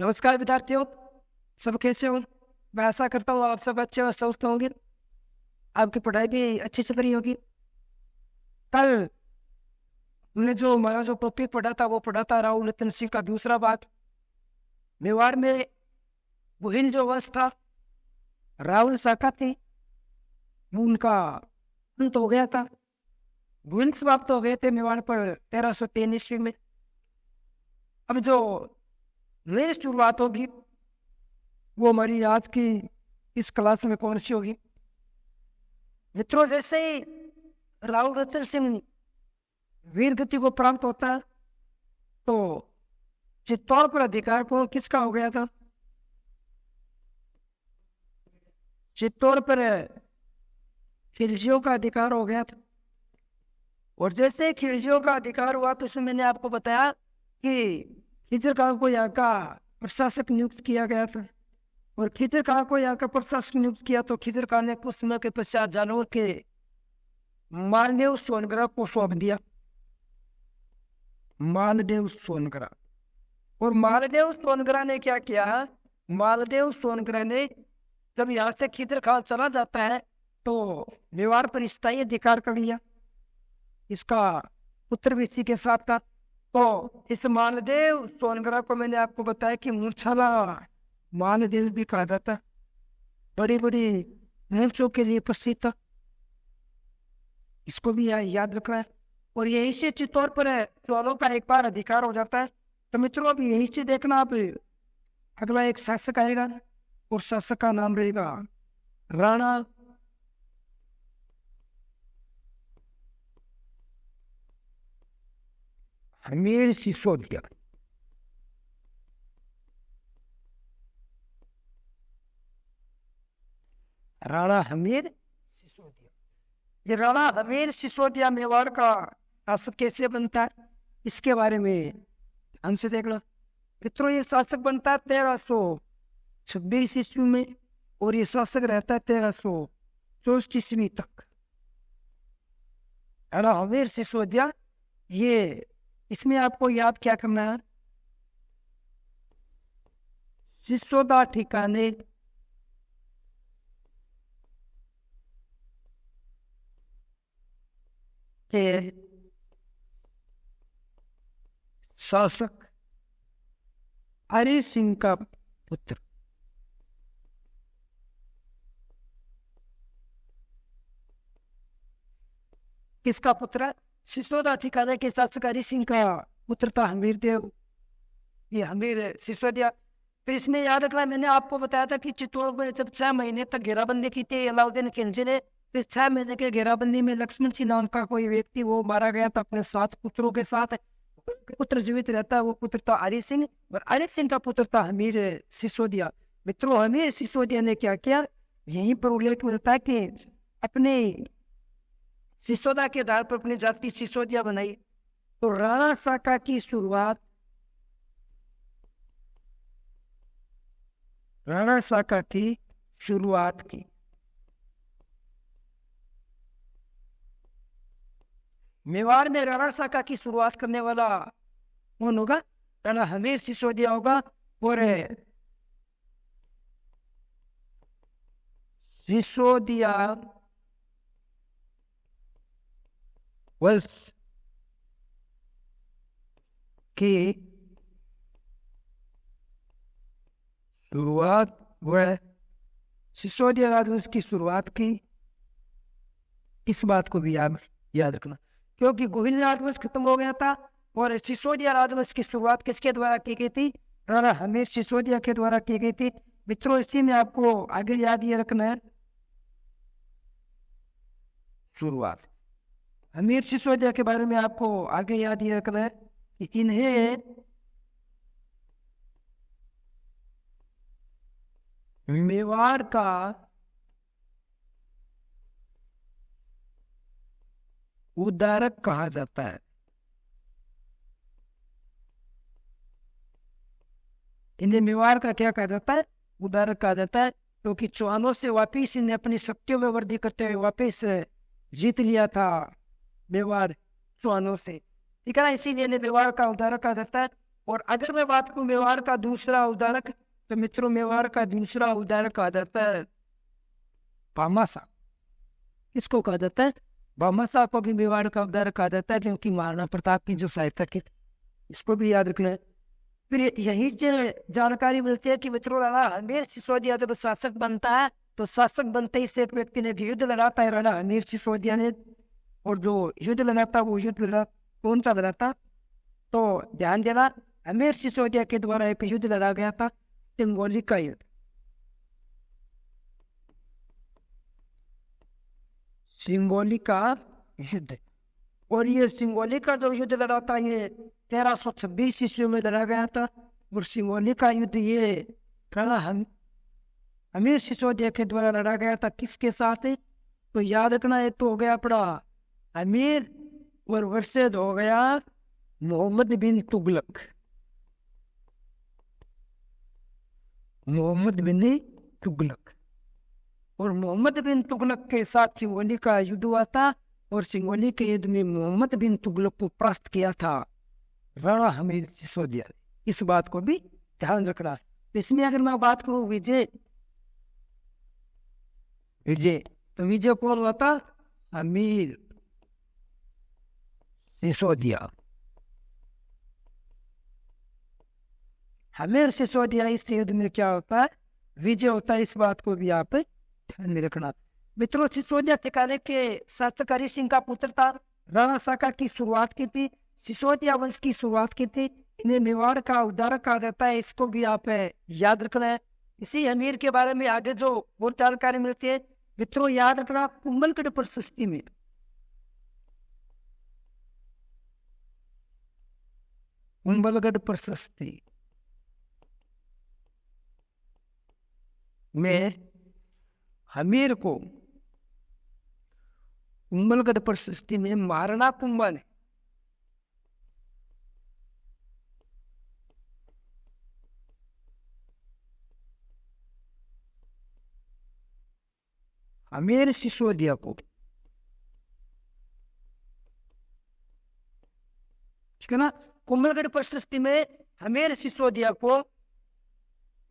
नमस्कार विद्यार्थियों, सब कैसे हो? मैं आशा करता हूँ आप सब अच्छे और स्वस्थ होंगे। आपकी पढ़ाई भी अच्छी चल रही होगी। कल हमने जो हमारा जो टॉपिक पढ़ा था वो पढ़ा था राहुल रतन सिंह का दूसरा भाग। मेवाड़ में गुहिल जो वंश था, राहुल शाखा थी, वो उनका अंत हो गया था। गुहिल समाप्त हो गए थे मेवाड़ पर 1303 ईस्वी में। अब जो नई शुरुआत होगी वो हमारी आज की इस क्लास में कौन सी होगी? मित्रों, जैसे ही राहुल रतन सिंह वीर गति को प्राप्त होता है तो चित्तौड़ पर अधिकार को किसका हो गया था? चित्तौड़ पर खिलजियों का अधिकार हो गया था। और जैसे ही खिलजियों का अधिकार हुआ तो उसमें मैंने आपको बताया कि खिजर खां को यहाँ का प्रशासक नियुक्त किया गया था। और खिजर खां को यहाँ का प्रशासक नियुक्त किया तो खिजर खां ने कुछ समय के पश्चात जानवर के मालदेव सोनग्रा को सौंप दिया। मालदेव सोनग्रा। और मालदेव सोनग्रा ने क्या किया? मालदेव सोनग्रा ने जब यहाँ से खिजर खां चला जाता है तो मेवाड़ पर स्थायी अधिकार कर लिया। इसका पुत्र भी इसी के साथ था। तो इस मालदेव सोनग्रा को मैंने आपको बताया कि मूर्छाला मालदेव भी कहा जाता। बड़ी बड़ी मूर्छों के लिए प्रसिद्ध था। इसको भी याद रखना है। और यही से चित्तौड़ पर चोलों का एक बार अधिकार हो जाता है। तो मित्रों, अब यही से देखना, आप अगला एक शासक आएगा और शासक का नाम रहेगा राणा हमीर सिसोदिया। राणा हमीर सिसोदिया। ये राणा हमीर सिसोदिया मेवाड़ का शासक कैसे बनता है इसके बारे में हमसे देख लो। मित्रों, ये शासक बनता है 1326 ईस्वी में और ये शासक रहता है 1364 ईस्वी तक। राणा हमीर सिसोदिया, ये इसमें आपको याद क्या करना है? सिसोदा ठिकाने के शासक हरि सिंह का पुत्र। किसका पुत्र है? सिसोदा ठिकाने के शासक हरि सिंह का पुत्र था हमीर देव। ये हमीर सिसोदिया। फिर इसमें याद रखना, मैंने आपको बताया था कि चित्तौड़ में जब 6 महीने तक घेराबंदी की थी अलाउद्दीन खिलजी ने, फिर 6 महीने के घेराबंदी में लक्ष्मण सिंह नाम का कोई व्यक्ति वो मारा गया था अपने 7 पुत्रों के साथ। पुत्र जीवित रहता है, वो पुत्र था हरि सिंह और हरि सिंह का पुत्र था हमीर सिसोदिया। मित्रों, हमीर सिसोदिया ने क्या किया? यहीं पर उल्लेख मिलता है कि अपने सिसोदा के आधार पर अपनी जाति सिसोदिया बनाई। तो राणा शाखा की शुरुआत राणा शाखा की शुरुआत की मेवाड़ में राणा शाखा की शुरुआत करने वाला कौन होगा? राणा हमीर सिसोदिया होगा। और सिसोदिया वंश की शुरुआत वह सिसोदिया राजवंश की शुरुआत की। इस बात को भी याद रखना, क्योंकि गुहिल राजवंश खत्म हो गया था और सिसोदिया राजवंश की शुरुआत किसके द्वारा की गई थी? राणा हमीर सिसोदिया के द्वारा की गई थी। मित्रों, इसी में आपको आगे याद ये रखना है, शुरुआत हमीर सिसोदिया के बारे में आपको आगे याद ये रखना है कि इन्हें मेवाड़ का उद्धारक कहा जाता है। इन्हें मेवाड़ का क्या कहा जाता है? उद्धारक कहा जाता है, क्योंकि चौहानों से वापिस इन्हें अपनी शक्तियों में वृद्धि करते हुए वापिस जीत लिया था मेवाड़ चौहानों से। ठीक है ना? इसीलिए इन्हें मेवाड़ का उद्धारक कहा जाता है। और अगर मैं बात करूं मेवाड़ का दूसरा उदाहरक, तो मित्रों मेवाड़ का दूसरा उदाहरक कहा जाता है भामाशाह। किसको कहा जाता है? भामाशाह को भी मेवाड़ का उदाहरक कहा जाता है, क्योंकि महाराणा प्रताप की जो सहायता की, इसको भी याद रखना है। फिर यही से जानकारी मिलती है कि मित्रों राणा हमीर सिसोदिया जब शासक बनता है, तो शासक बनते ही से एक व्यक्ति ने युद्ध लड़ा है, राणा हमीर सिसोदिया ने। और जो युद्ध लड़ा था वो युद्ध कौन सा लड़ा था? तो ध्यान देना, हमीर सिसोदिया के द्वारा एक युद्ध लड़ा गया था, सिंगोली का युद्ध। सिंगोली का युद्ध। और ये सिंगोली का जो युद्ध लड़ा था ये 1326 ईस्वी में लड़ा गया था। और सिंगोली का युद्ध ये राणा हमीर सिसोदिया के द्वारा लड़ा गया था। किसके साथ? तो याद रखना, एक तो हो गया अपना अमीर और वर्षेद हो गया मोहम्मद बिन तुगलक। मोहम्मद बिन तुगलक। और मोहम्मद बिन तुगलक के साथ सिंगोली का युद्ध हुआ था। और सिंगोली के युद्ध में मोहम्मद बिन तुगलक को परास्त किया था राणा हमीर सिसोदिया ने। इस बात को भी ध्यान रखना। इसमें अगर मैं बात करूं विजय, तो विजय कौन हुआ था? हमीर सिसोदिया। हमीर सिसोदिया इस युद्ध में क्या होता है? विजय होता है। इस बात को भी आप ध्यान में रखना। मित्रों सिसोदिया ठिकाने के शासक हरि सिंह का पुत्र था। राणा शाखा की शुरुआत की थी, सिसोदिया वंश की शुरुआत की थी। इन्हें मेवाड़ का उदाहरक कहा जाता है, इसको भी आप याद रखना है। इसी हमीर के बारे में आगे जो और जानकारी मिलती है मित्रों याद रखना, कुंभलगढ़ प्रशस्ति में। कुंभलगढ़ प्रशस्ति में हमीर को कुंभलगढ़ प्रशस्ति में महाराणा कुंभा ने हमीर सिसोदिया को, ठीक है ना, कुंभलगढ़ प्रशस्ति में हमीर सिसोदिया को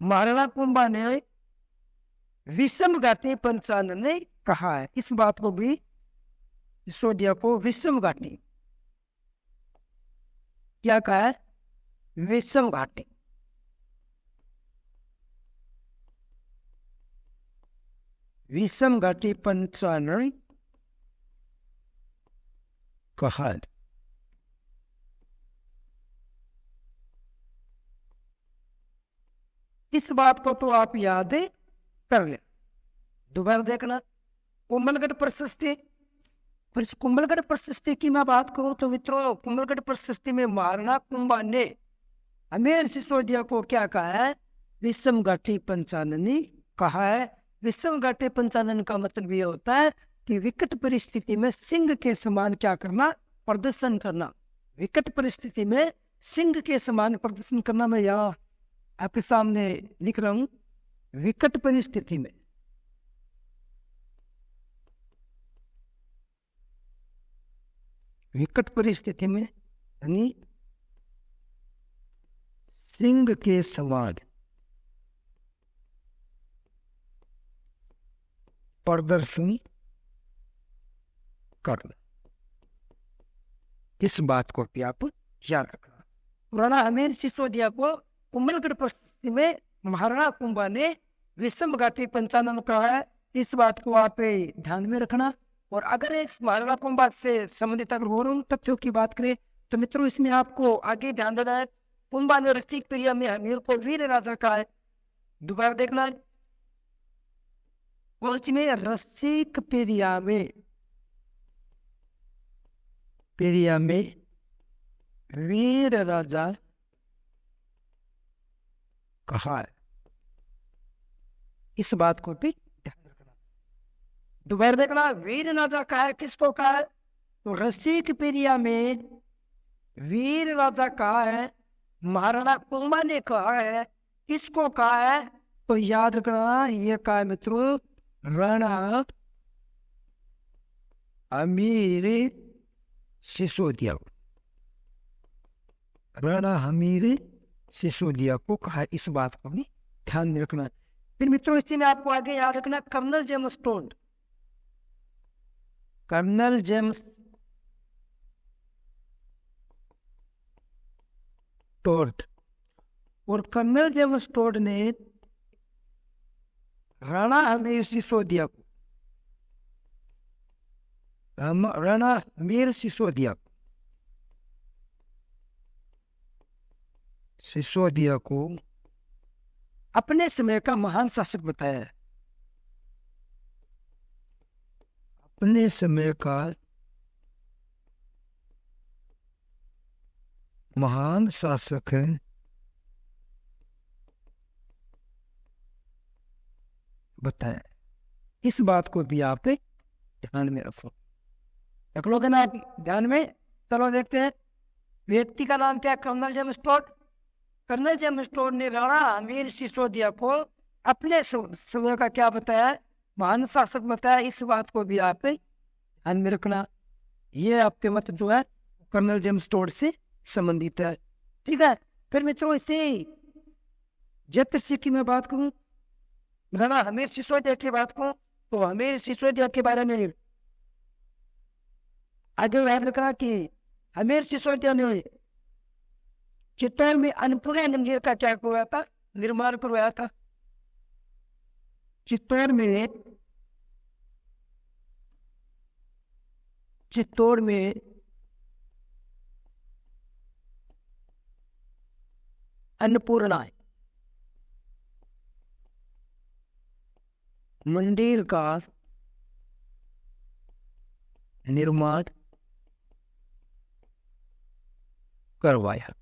महाराणा कुंभा ने विषम घाटी पंचानन ने कहा है। इस बात को भी, सिसोदिया को विषम घाटी क्या कहा है? विषम घाटी। विषम घाटी पंचानन कहा है। इस बात को तो आप याद कर ले। दोबारा देखना, कुंभलगढ़ प्रशस्ति। फिर कुंभलगढ़ प्रशस्ति की मैं बात करूं तो मित्रों कुंभलगढ़ प्रशस्ति में महाराणा कुंभा ने हमीर सिसोदिया को क्या कहा है? विषम घाटी पंचाननी कहा है। विषम घाटी पंचानन का मतलब ये होता है कि विकट परिस्थिति में सिंह के समान क्या करना? प्रदर्शन करना। विकट परिस्थिति में सिंह के समान प्रदर्शन करना। मैं यहाँ आपके सामने लिख रहा हूं, विकट परिस्थिति में। विकट परिस्थिति में यानी सिंह के समान प्रदर्शन करना। इस बात को भी आप याद रखना। राणा हमीर सिसोदिया को कुंभलगढ़ प्रशस्ति में महाराणा कुंभा ने विषम घाटी पंचानन कहा है। इस बात को आप ध्यान में रखना। और अगर इस महाराणा कुंभा से संबंधित अगर और तथ्यों की बात करें तो मित्रों इसमें आपको आगे ध्यान देना है, कुंभा ने रसिक प्रिया में हमीर को वीर राजा कहा है। दोबारा देखना है, और इसमें रसिक प्रिया में वीर राजा कहा है। इस बात को भी ध्यान रखना। दोबारा देखना, वीर राजा कहा है। किसको कहा है? तो रसिक प्रिया में वीर राजा कहा है, महाराणा कुंभा ने कहा है। किसको कहा है? तो याद रखना, ये कहा है मित्रों राणा हमीर सिसोदिया। राणा हमीर सिसोदिया को कहा। इस बात को भी ध्यान में रखना। फिर मित्रों इसी में आपको आगे याद रखना Colonel James Tod. Colonel James Tod और कर्नल जेम्स टोड ने राणा हमीर सिसोदिया को राणा हमीर सिसोदिया को अपने समय का महान शासक बताया। अपने समय का महान शासक है बताया। इस बात को भी आप ध्यान में रखो। रख लोगे ना ध्यान में? चलो देखते हैं। व्यक्ति का नाम क्या? Colonel James Tod. Colonel James Tod ने राणा हमीर सिसोदिया को अपने समय का क्या बताया? महान शासक बताया। इस बात को भी आप ध्यान में रखना। ये आपके मत जो है कर्नल जेम्स टोड से संबंधित है। ठीक है। फिर मित्रों इसे जयप्रसिद्ध की मैं बात करूं, राणा हमीर सिसोदिया की बात करूं, तो हमीर सिसोदिया के बारे में आगे याद रखना कि हमीर सिसोदिया ने चित्तौड़ में अन्नपूर्णा मंदिर का क्या करवाया था? निर्माण करवाया था। चित्तौड़ में अन्नपूर्णा मंदिर का निर्माण करवाया।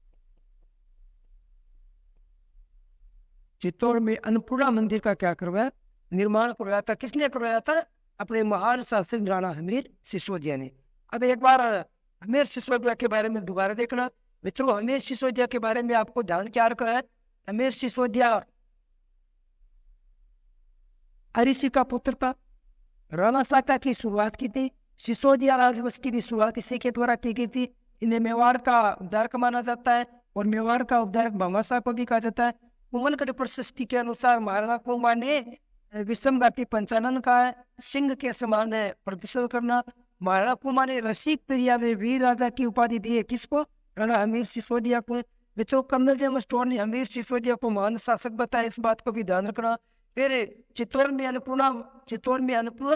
चित्तौड़ में अन्नपूर्णा मंदिर का क्या करवाया? निर्माण करवाया था। किसने करवाया था? अपने महान शासक राणा हमीर सिसोदिया ने। अब एक बार हमीर सिसोदिया के बारे में दोबारा देखना। मित्रों हमीर सिसोदिया के बारे में आपको ध्यान क्या रखना है? हमीर सिसोदिया अरिसी का पुत्र था। राणा शाखा की शुरुआत की थी। सिसोदिया राजवंश की भी शुरुआत इसी के द्वारा की गई थी। इन्हें मेवाड़ का उद्धारक माना जाता है और मेवाड़ का उद्धारक भामाशाह को भी कहा जाता है। कुमलगढ़ प्रशस्ति के अनुसार महाराणा कुमार ने विषम घाटी पंचानन का है, सिंह के समान है प्रदर्शन करना। महाराणा कुमार ने रसिक प्रिया में वीर राजा की उपाधि दी है। किसको? राणा हमीर सिसोदिया को। मित्रों कर्नल जेम्स टोड ने हमीर सिसोदिया को महान शासक बताया। इस बात को भी ध्यान रखना। फिर चित्तौड़ में अन्नपूर्णा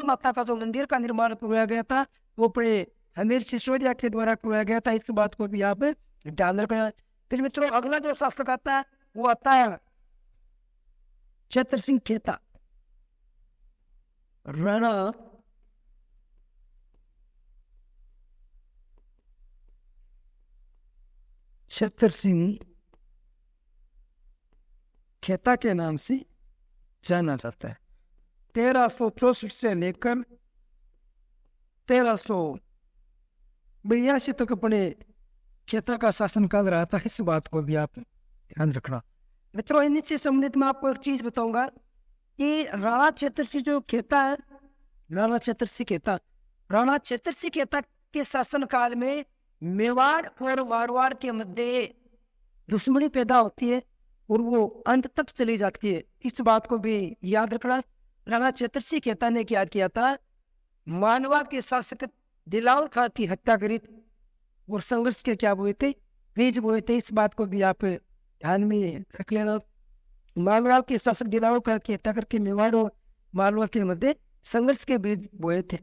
माता का जो मंदिर का निर्माण करवाया गया था वो अपने हमीर सिसोदिया के द्वारा करवाया गया था। इस बात को भी आप ध्यान रखना। फिर मित्रों अगला जो शासक आता है वो आता है छत्र सिंह खेता। राणा छत्र सिंह खेता के नाम से जाना जाता है। 1364 से लेकर 1382 तक अपने खेता का शासनकाल रहा था। इस बात को भी आप ध्यान रखना। मित्रों इनसे संबंधित मैं आपको एक चीज बताऊंगा कि राणा छत्रसिंह जो खेता है, राणा छत्रसिंह खेता के शासनकाल में मेवाड़ और मारवाड़ के मध्य दुश्मनी पैदा होती है और वो अंत तक चली जाती है। इस बात को भी याद रखना। राणा छत्रसिंह खेता ने क्या किया था? मानवा के शासक दिलावर खां की हत्या करी और संघर्ष के क्या बोए थे? बीज बोए थे। इस बात को भी आप ध्यान में रख लेना। मालवा के शासक दिलावर खां की हत्या करके मेवाड़ और मालवा के मध्य संघर्ष के बीज बोए थे।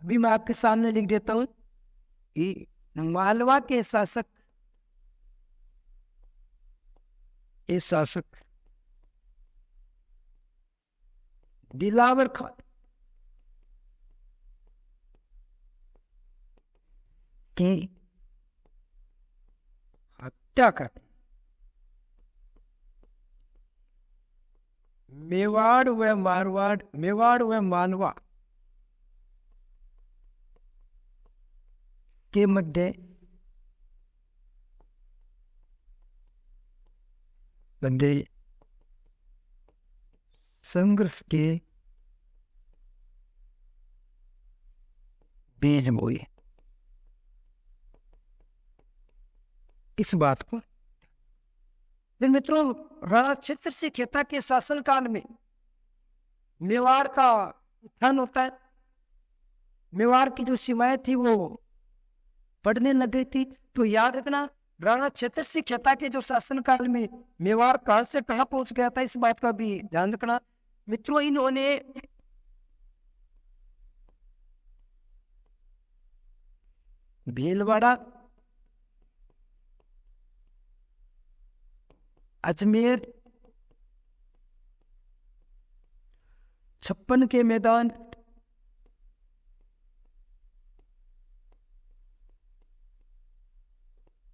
अभी मैं आपके सामने लिख देता हूं कि मालवा के शासक दिलावर खां की हत्या कर मेवाड़ व मालवा के मध्य संघर्ष के बीज बोए। इस बात को। फिर मित्रों, राणा छत्रसिंह खेता के शासन काल में मेवाड़ का उत्थान होता है। मेवाड़ की जो सीमाएं थी वो बढ़ने लग गई थी। तो याद रखना, राणा छत्रसिंह खेता के जो शासन काल में मेवाड़ कहां से कहां पहुंच गया था, इस बात का भी ध्यान रखना। मित्रों, इन्होंने भीलवाड़ा, अजमेर, छप्पन के मैदान,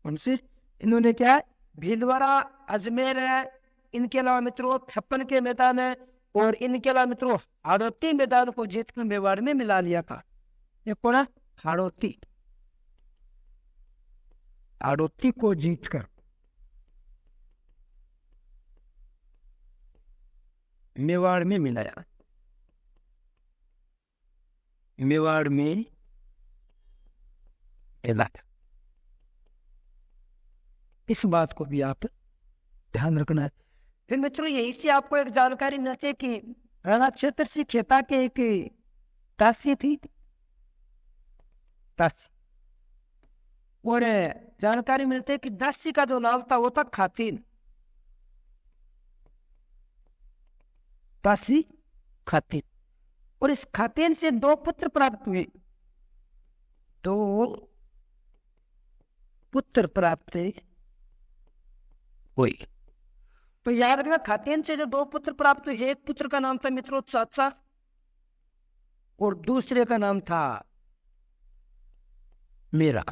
उनसे इन्होंने क्या है, भीलवाड़ा, अजमेर है, इनके अलावा मित्रों छप्पन के मैदान है, और इनके अलावा मित्रों हाड़ौती मैदान को जीतकर मेवाड़ में मिला लिया था। ये कौन है? हाड़ौती। हाड़ौती को जीतकर मेवाड़ में मिलाया, मेवाड़ में मिलाया। इस बात को भी आप ध्यान रखना है। फिर मित्रों, यही से आपको एक जानकारी मिलती है कि राणा छत्रसिंह खेता के एक दासी थी, दासी, और जानकारी मिलती है कि दासी का जो नाम था वो था खातिन, दासी खातिन। और इस खातिन से 2 पुत्र प्राप्त हुए, 2 पुत्र प्राप्त हुए। तो याद रखना, खातिन से जो 2 पुत्र प्राप्त हुए, एक पुत्र का नाम था मित्रों चाचा, और दूसरे का नाम था मेरा।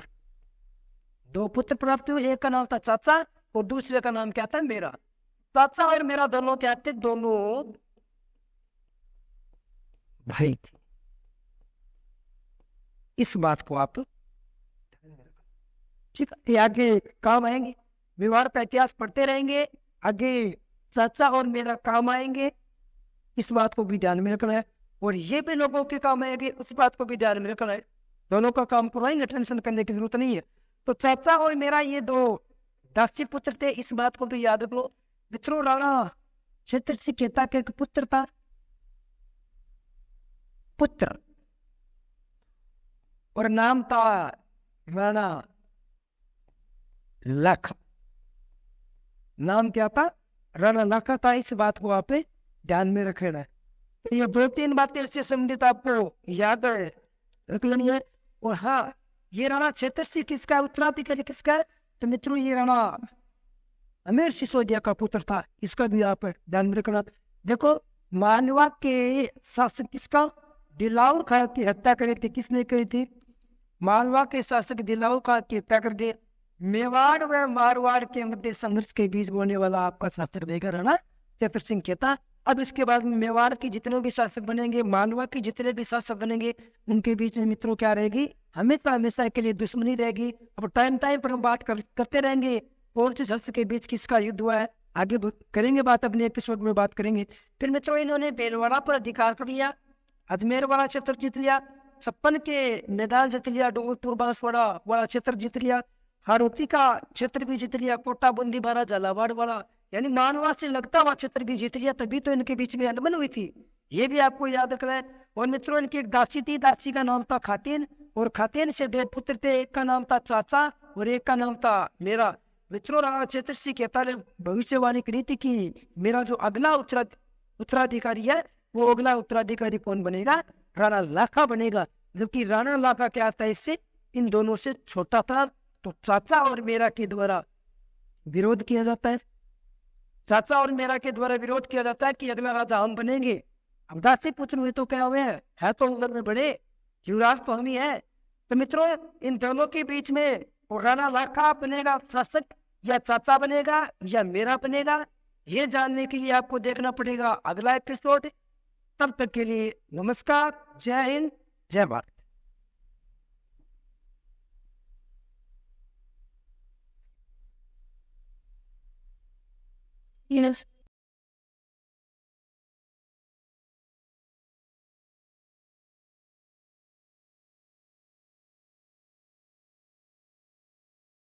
2 पुत्र प्राप्त हुए, एक का नाम था चाचा और दूसरे का नाम क्या था? मेरा। चाचा और मेरा दोनों क्या थे? दोनों भाई थे। इस बात को आप ठीक है, आगे काम आएंगे, विवाह का इतिहास पढ़ते रहेंगे, आगे चाचा और मेरा काम आएंगे, इस बात को भी ध्यान में रखना है। और ये भी लोगों के काम आएंगे, उस बात को भी ध्यान में रखना है। दोनों का काम करवाएंगे, टेंशन करने की जरूरत नहीं है। तो चाचा और मेरा ये 2 दासी पुत्र थे, इस बात को भी याद रख लो। मित्रों, राणा छत्रसिंह खेता का एक पुत्र था, पुत्र, और नाम था राणा लाखा। नाम क्या था? राणा लाखा था। इस बात को आप ध्यान में रखना है। तो ये 2-3 बातें इससे संबंधित आपको याद रख लेनी है। और हाँ, ये राणा छत्रसिंह किसका उत्तराधिकारी किसका है? तो मित्रों, ये राणा अमीर सिसोदिया का पुत्र था, इसका भी आप ध्यान में रखना। देखो, मालवा के शासक किसका? दिलावर खां की हत्या करी थी। किसने करी थी? मालवा के शासक दिलावर खां की हत्या कर दी। मेवाड़ व मारवाड़ के मध्य संघर्ष के बीच बोलने वाला आपका शासक रहेगा राणा छत्रसिंह खेता। अब इसके बाद में मेवाड़ के जितने भी शासक बनेंगे, मालवा के जितने भी शासक बनेंगे, उनके बीच में मित्रों क्या रहेगी? हमेशा हमेशा के लिए दुश्मनी रहेगी। अब टाइम टाइम पर हम बात करते रहेंगे कौन से शासक के बीच किसका युद्ध हुआ है, आगे करेंगे बात, अपने एपिसोड में बात करेंगे। फिर मित्रों, इन्होंने भीलवाड़ा पर अधिकार कर लिया, अजमेर वाला क्षेत्र जीत लिया, छप्पन के मैदान जीत लिया, डूंगरपुर बांसवाड़ा वाला क्षेत्र जीत लिया, हाड़ौती का क्षेत्र भी जीत लिया, कोटा बूंदी बारा झालावाड़ वाला यानी मानवा से लगता हुआ क्षेत्र भी जीत लिया। तभी तो इनके बीच में अनबन हुई थी, ये भी आपको याद रखना है। और मित्रों, इनकी एक दासी थी, दासी का नाम था खातिन, और खातिन से 2 पुत्र थे, एक का नाम था चाचा और एक का नाम था मेरा। मित्रों, राणा छत्रसिंह खेता ने भविष्यवाणी करी थी कि मेरा जो अगला उत्तराधिकारी है, वो अगला उत्तराधिकारी कौन बनेगा? राणा लाखा बनेगा। जबकि राणा लाखा क्या था? इससे इन दोनों से छोटा था। तो चाचा और मेरा के द्वारा विरोध किया जाता है, चाचा और मेरा के द्वारा विरोध किया जाता है कि अगला राजा हम बनेंगे। अब दासी पुत्र हुए तो क्या हुए हैं? है तो उम्र में बड़े, युवराज तो हम ही है। तो मित्रों, इन दोनों के बीच में राणा लाखा बनेगा शासक, या चाचा बनेगा, या मेरा बनेगा, ये जानने के लिए आपको देखना पड़ेगा अगला एपिसोड। तब तक के लिए नमस्कार, जय हिंद, जय भारत। Yes.